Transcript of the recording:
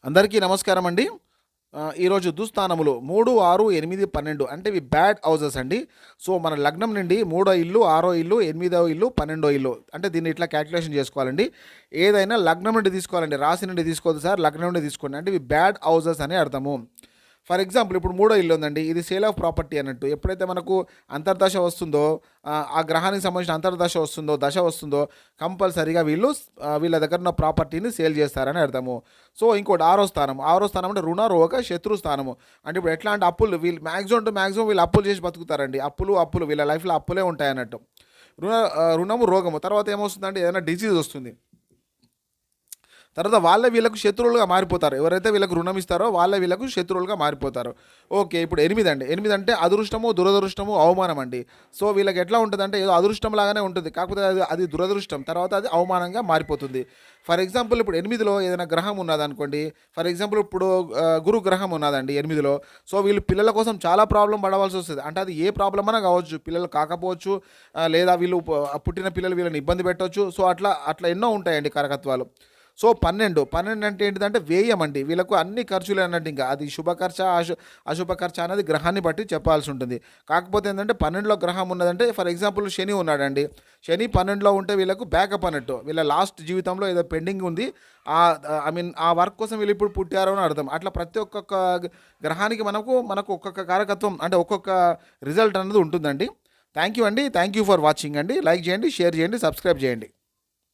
అందరికీ నమస్కారం అండి. ఈరోజు దుస్థానములు 3, 6, 8, 12 అంటే ఇవి బ్యాడ్ హౌసెస్ అండి. సో, మన లగ్నం నుండి మూడో ఇల్లు, ఆరో ఇల్లు, ఎనిమిదో ఇల్లు, 12 ఇల్లు అంటే దీన్ని ఇట్లా క్యాలిక్యులేషన్ చేసుకోవాలండి. ఏదైనా లగ్నం నుండి తీసుకోవాలండి. రాశి నుండి తీసుకోవద్దు సార్. లగ్నం నుండి తీసుకోండి. అంటే ఇవి బ్యాడ్ హౌసెస్ అని అర్థము. ఫర్ ఎగ్జాంపుల్ ఇప్పుడు మూడో ఇల్లు ఉందండి. ఇది సేల్ ఆఫ్ ప్రాపర్టీ అన్నట్టు. ఎప్పుడైతే మనకు అంతర్దశ వస్తుందో, ఆ గ్రహానికి సంబంధించిన అంతర్దశ వస్తుందో, దశ వస్తుందో, కంపల్సరీగా వీళ్ళు వీళ్ళ దగ్గర ఉన్న ప్రాపర్టీని సేల్ చేస్తారని అర్థము. సో, ఇంకోటి ఆరో స్థానం. ఆరో స్థానం అంటే రుణ, రోగ, శత్రు స్థానము. అంటే ఇప్పుడు ఎట్లా అంటే అప్పులు, వీళ్ళు మ్యాక్సిమం టు మ్యాక్సిమం వీళ్ళు అప్పులు చేసి బతుకుతారండి. అప్పులు వీళ్ళ లైఫ్లో అప్పులే ఉంటాయి అన్నట్టు. రుణము, రోగము. తర్వాత ఏమొస్తుందంటే ఏదైనా డిసీజ్ వస్తుంది. తర్వాత వాళ్ళే వీళ్ళకు శత్రువులుగా మారిపోతారు. ఎవరైతే వీళ్ళకు రుణం ఇస్తారో వాళ్ళే వీళ్ళకు శత్రువులుగా మారిపోతారు. ఓకే, ఇప్పుడు 8 అండి. 8 అంటే అదృష్టము, దురదృష్టము, అవమానం అండి. సో, వీళ్ళకి ఎట్లా ఉంటుందంటే ఏదో అదృష్టం లాగానే ఉంటుంది. కాకపోతే అది దురదృష్టం. తర్వాత అది అవమానంగా మారిపోతుంది. ఫర్ ఎగ్జాంపుల్ ఇప్పుడు 8లో ఏదైనా గ్రహం ఉన్నదనుకోండి. ఫర్ ఎగ్జాంపుల్ ఇప్పుడు గురు గ్రహం ఉన్నదండి 8లో. సో, వీళ్ళు పిల్లల కోసం చాలా ప్రాబ్లం పడవలసి వస్తుంది. అంటే అది ఏ ప్రాబ్లం అయినా కావచ్చు. పిల్లలు కాకపోవచ్చు, లేదా వీళ్ళు పుట్టిన పిల్లలు వీళ్ళని ఇబ్బంది పెట్టవచ్చు. సో, అట్లా అట్లా ఎన్నో ఉంటాయండి కారకత్వాలు. సో, 12 అంటే ఏంటిదంటే వ్యయం అండి. వీళ్ళకు అన్ని ఖర్చులే అన్నట్టు. ఇంకా అది శుభ ఖర్చా, అశుభ ఖర్చా అనేది గ్రహాన్ని బట్టి చెప్పాల్సి ఉంటుంది. కాకపోతే ఏంటంటే 12లో గ్రహం ఉన్నదంటే ఫర్ ఎగ్జాంపుల్ శని ఉన్నాడండి. శని 12లో ఉంటే వీళ్ళకు బ్యాకప్ అన్నట్టు. వీళ్ళ లాస్ట్ జీవితంలో ఏదో పెండింగ్ ఉంది. ఐ మీన్ ఆ వర్క్ కోసం వీళ్ళు ఇప్పుడు పుట్టారు అని అర్థం. అట్లా ప్రతి ఒక్కొక్క గ్రహానికి మనకు ఒక్కొక్క కారకత్వం అంటే ఒక్కొక్క రిజల్ట్ అనేది ఉంటుందండి. థ్యాంక్ యూ అండి. థ్యాంక్ యూ ఫర్ వాచింగ్ అండి. లైక్ చేయండి, షేర్ చేయండి, సబ్స్క్రైబ్ చేయండి.